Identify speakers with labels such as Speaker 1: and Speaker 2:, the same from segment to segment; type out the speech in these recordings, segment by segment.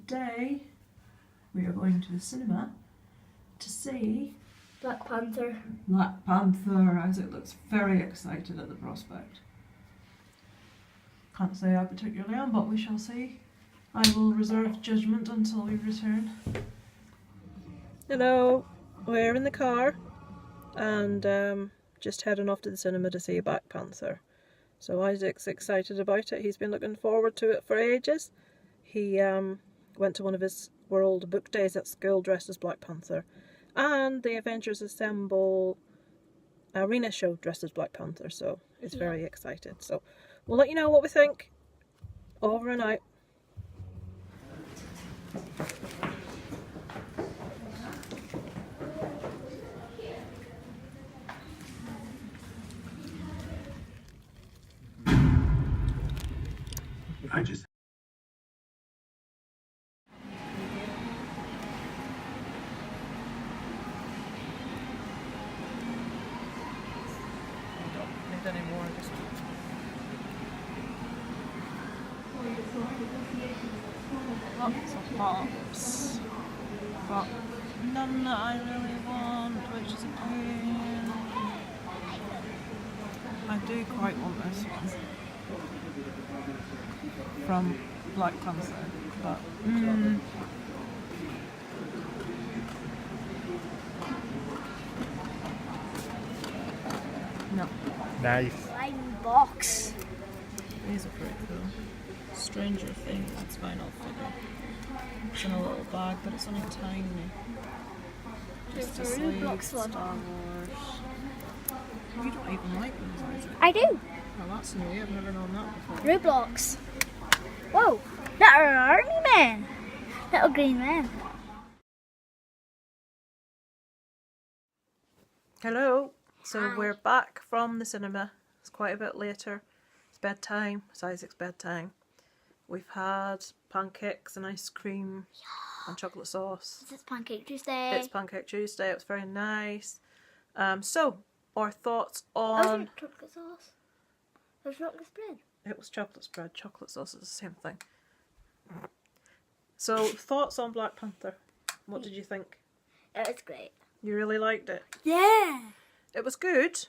Speaker 1: today we are going to the cinema to see
Speaker 2: Black Panther.
Speaker 1: Black Panther. Isaac looks very excited at the prospect. Can't say I particularly am, but we shall see. I will reserve judgment until we return. Hello, we're in the car and just heading off to the cinema to see Black Panther. So Isaac's excited about it. He's been looking forward to it for ages. He went to one of his World Book Days at school dressed as Black Panther. And the Avengers Assemble arena show dressed as Black Panther, so he's very excited. So we'll let you know what we think. Over and out.
Speaker 3: I just
Speaker 1: Need any more? Just lots of pops, but none that I really want, which is a pain. I do quite want this one from Black Panther, but no.
Speaker 3: nice.
Speaker 2: Slime box.
Speaker 1: These are pretty cool. Stranger Things, it's vinyl figure. It's in a little bag, but it's only tiny. Just a
Speaker 2: There's a
Speaker 1: sleeve,
Speaker 2: Roblox
Speaker 1: Star
Speaker 2: one.
Speaker 1: Wars. You don't even like these, Isaac.
Speaker 2: I do.
Speaker 1: Well, that's new. I've never known that before.
Speaker 2: Roblox. Whoa, that are army men. Little green men.
Speaker 1: Hello. So
Speaker 2: Hi.
Speaker 1: we're back from the cinema. It's quite a bit later. It's bedtime. It's Isaac's bedtime. We've had pancakes and ice cream and chocolate sauce.
Speaker 2: It's Pancake Tuesday.
Speaker 1: It's Pancake Tuesday. It was very nice. So our thoughts
Speaker 2: Oh, it's
Speaker 1: on...
Speaker 2: not chocolate sauce. It was chocolate spread.
Speaker 1: It was chocolate spread. Chocolate sauce is the same thing. So thoughts on Black Panther. What did you think?
Speaker 2: It was great.
Speaker 1: You really liked it?
Speaker 2: Yeah.
Speaker 1: It was good.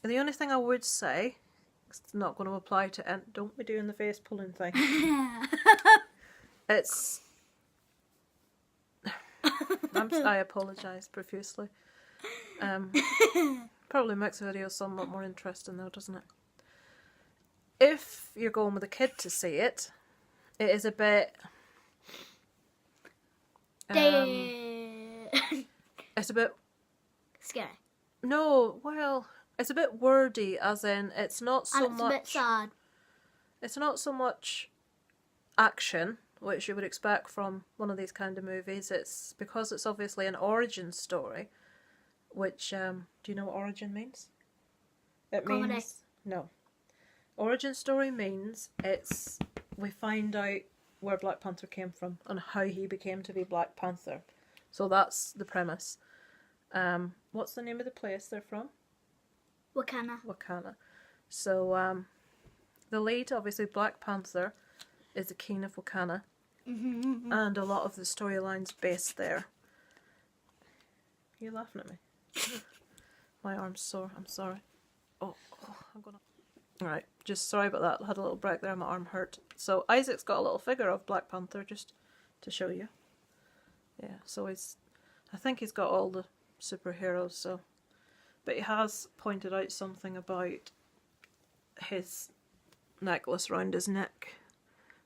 Speaker 1: And the only thing I would say, it's not going to apply to... don't be doing the face pulling thing. It's... I apologise profusely. Probably makes the video somewhat more interesting though, doesn't it? If you're going with a kid to see it, it is a bit... it's a bit...
Speaker 2: Scary.
Speaker 1: No, well, it's a bit wordy, as in it's not so
Speaker 2: And it's
Speaker 1: much...
Speaker 2: a bit sad.
Speaker 1: It's not so much action, which you would expect from one of these kind of movies. It's because it's obviously an origin story, which, do you know what origin means? It
Speaker 2: Comedy.
Speaker 1: means... No. Origin story means we find out where Black Panther came from and how he became to be Black Panther. So that's the premise. What's the name of the place they're from?
Speaker 2: Wakanda.
Speaker 1: So the lead, obviously Black Panther, is the king of Wakanda, and a lot of the storylines based there. Are you laughing at me? My arm's sore. I'm sorry. Oh, I'm gonna... Right, just sorry about that. I had a little break there. My arm hurt. So Isaac's got a little figure of Black Panther just to show you. Yeah, so I think he's got all the superheroes. So, but he has pointed out something about his necklace round his neck,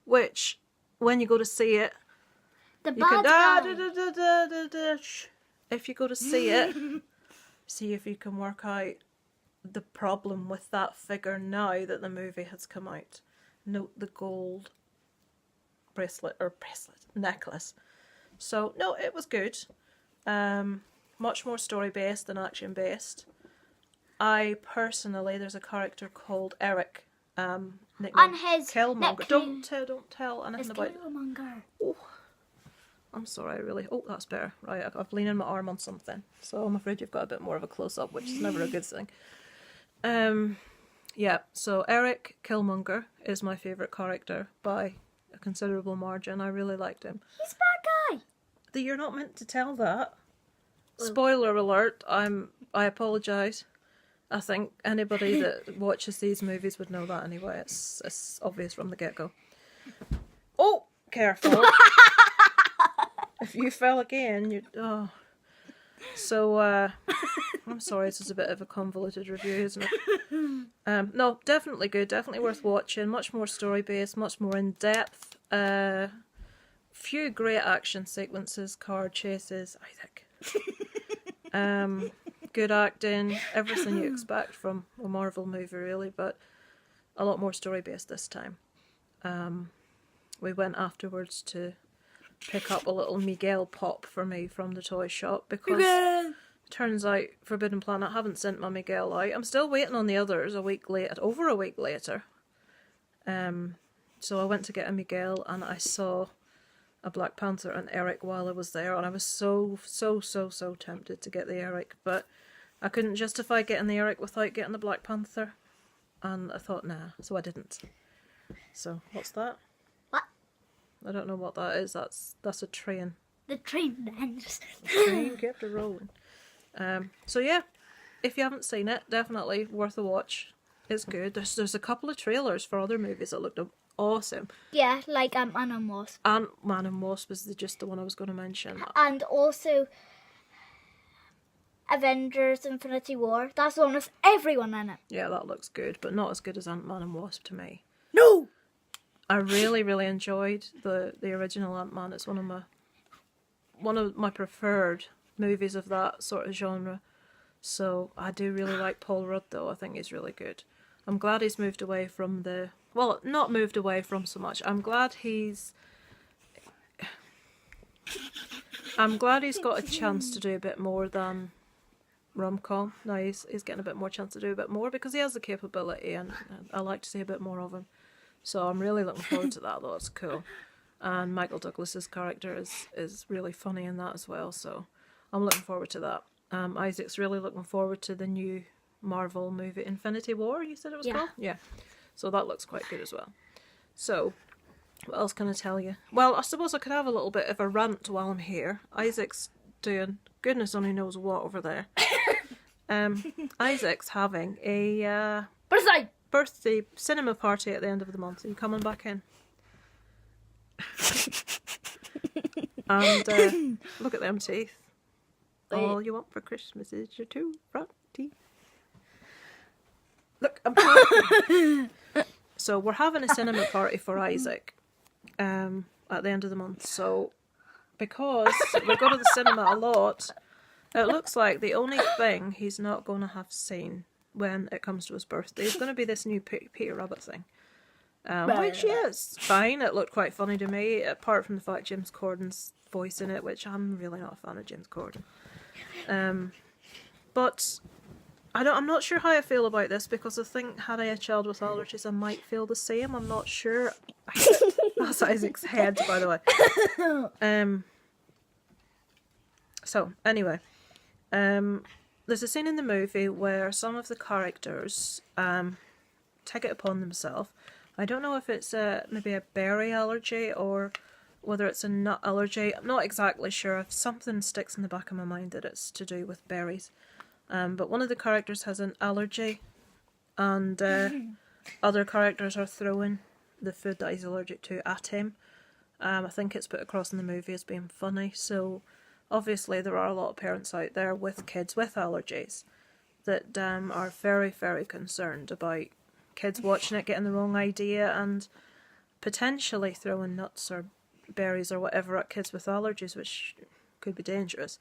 Speaker 1: which when you go to see it,
Speaker 2: The
Speaker 1: you
Speaker 2: bad
Speaker 1: can
Speaker 2: guy.
Speaker 1: if you go to see it, see if you can work out the problem with that figure now that the movie has come out. Note the gold necklace. So no, it was good. Much more story based than action based. I personally, there's a character called Eric, nicknamed
Speaker 2: And his
Speaker 1: Killmonger.
Speaker 2: nickname-
Speaker 1: Don't tell anything
Speaker 2: It's
Speaker 1: about.
Speaker 2: Killmonger.
Speaker 1: Oh, I'm sorry, really. Oh, that's better. Right, I've leaned my arm on something, so I'm afraid you've got a bit more of a close up, which is never a good thing. Yeah. So Eric Killmonger is my favourite character by a considerable margin. I really liked him.
Speaker 2: He's a bad guy.
Speaker 1: You're not meant to tell that.
Speaker 2: Well-
Speaker 1: Spoiler alert, I apologise. I think anybody that watches these movies would know that anyway. It's obvious from the get-go. Oh, careful. If you fell again, you'd... Oh. So, I'm sorry, this is a bit of a convoluted review, isn't it? No, definitely good, definitely worth watching. Much more story-based, much more in-depth. Few great action sequences, car chases, I think. Good acting, everything you expect from a Marvel movie, really, but a lot more story-based this time. We went afterwards to pick up a little Miguel pop for me from the toy shop because turns out Forbidden Planet haven't sent my Miguel out. I'm still waiting on the others over a week later. So I went to get a Miguel and I saw a Black Panther and Eric while I was there, and I was so tempted to get the Eric, but I couldn't justify getting the Eric without getting the Black Panther, and I thought nah, so I didn't. So what's that?
Speaker 2: What?
Speaker 1: I don't know what that is. That's a train.
Speaker 2: The train ends.
Speaker 1: The train kept it rolling. So yeah, if you haven't seen it, definitely worth a watch. It's good. There's a couple of trailers for other movies that looked awesome.
Speaker 2: Yeah, like Ant-Man and Wasp.
Speaker 1: Ant-Man and Wasp is just the one I was going to mention.
Speaker 2: And also Avengers Infinity War. That's the one with everyone in it.
Speaker 1: Yeah, that looks good, but not as good as Ant-Man and Wasp to me.
Speaker 2: No!
Speaker 1: I really enjoyed the original Ant-Man. It's one of my preferred movies of that sort of genre. So I do really like Paul Rudd though. I think he's really good. I'm glad he's moved away from not moved away from so much. I'm glad he's got a chance to do a bit more than rom-com. Now he's getting a bit more chance to do a bit more because he has the capability, and I like to see a bit more of him. So I'm really looking forward to that though. It's cool. And Michael Douglas's character is really funny in that as well, so I'm looking forward to that. Isaac's really looking forward to the new Marvel movie Infinity War, you said it was called? Yeah. So that looks quite good as well. So, what else can I tell you? Well, I suppose I could have a little bit of a rant while I'm here. Isaac's doing goodness only knows what over there. Isaac's having a birthday cinema party at the end of the month. Are you coming back in? And look at them teeth. All you want for Christmas is your two front teeth. Look, I'm So we're having a cinema party for Isaac at the end of the month. So because we go to the cinema a lot, it looks like the only thing he's not going to have seen when it comes to his birthday is going to be this new Peter Rabbit thing. Which is fine. It looked quite funny to me, apart from the fact James Corden's voice in it, which I'm really not a fan of James Corden. But I'm not sure how I feel about this, because I think had I a child with allergies I might feel the same. I'm not sure. That's Isaac's head, by the way. So anyway, there's a scene in the movie where some of the characters take it upon themselves. I don't know if it's maybe a berry allergy or whether it's a nut allergy. I'm not exactly sure. If something sticks in the back of my mind that it's to do with berries. But one of the characters has an allergy, and other characters are throwing the food that he's allergic to at him. I think it's put across in the movie as being funny. So obviously there are a lot of parents out there with kids with allergies that are very, very concerned about kids watching it, getting the wrong idea, and potentially throwing nuts or berries or whatever at kids with allergies, which could be dangerous.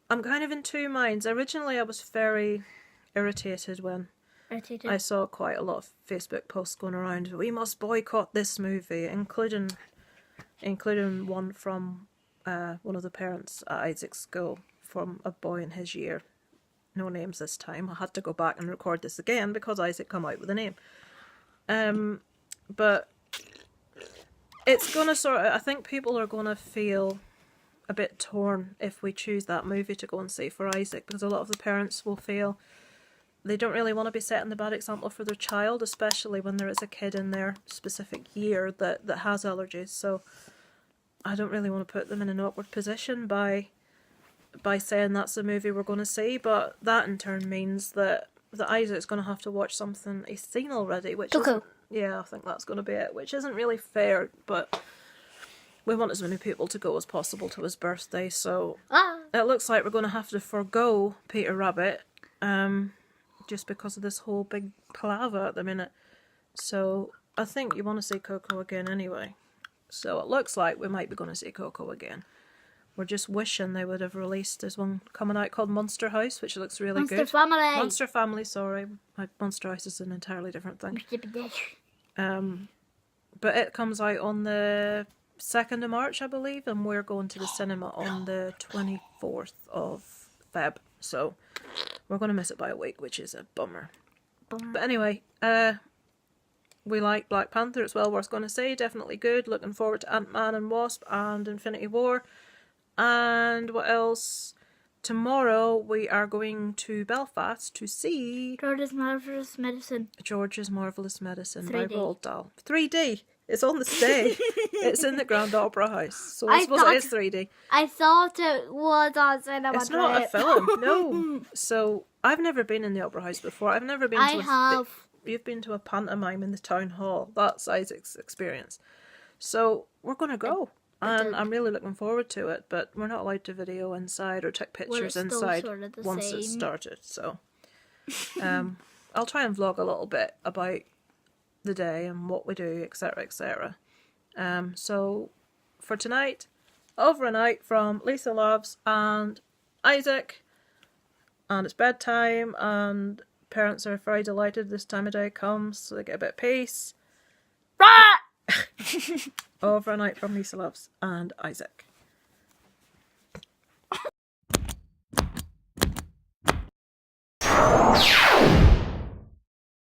Speaker 1: I'm kind of in two minds. Originally I was very irritated when I saw quite a lot of Facebook posts going around, we must boycott this movie, including one from one of the parents at Isaac's school, from a boy in his year. No names this time. I had to go back and record this again because Isaac come out with a name. But it's going to I think people are going to feel a bit torn if we choose that movie to go and see for Isaac, because a lot of the parents will feel they don't really want to be setting the bad example for their child, especially when there is a kid in their specific year that has allergies. So I don't really want to put them in an awkward position by saying that's the movie we're going to see. But that in turn means that Isaac's going to have to watch something he's seen already, which is, yeah, I think that's going to be it, which isn't really fair, but we want as many people to go as possible to his birthday, so it looks like we're going to have to forgo Peter Rabbit, just because of this whole big palaver at the minute. So I think you want to see Coco again anyway. So it looks like we might be going to see Coco again. We're just wishing they would have released, there's one coming out called Monster House, which looks really good. Monster Family, sorry. Monster House is an entirely different thing. But it comes out on the 2nd of March, I believe, and we're going to the cinema on the 24th of Feb. So we're going to miss it by a week, which is a bummer. But anyway, we like Black Panther. It's well worth going to see. Definitely good. Looking forward to Ant-Man and Wasp and Infinity War. And what else? Tomorrow we are going to Belfast to see
Speaker 2: George's Marvelous Medicine.
Speaker 1: George's Marvelous Medicine
Speaker 2: 3D.
Speaker 1: by Roald Dahl. 3D. It's on the stage. It's in the Grand Opera House. So I suppose it is 3D.
Speaker 2: I thought it was on cinema.
Speaker 1: It's not a film, no. So I've never been in the Opera House before. I've never been to You've been to a pantomime in the town hall. That's Isaac's experience. So we're going to go. And I'm really looking forward to it, but we're not allowed to video inside or take pictures inside once it's started. So I'll try and vlog a little bit about the day and what we do, etc, etc. So for tonight, over and out from Lisa Loves and Isaac, and it's bedtime, and parents are very delighted this time of day comes, so they get a bit of peace. Over and out from Lisa Loves and Isaac.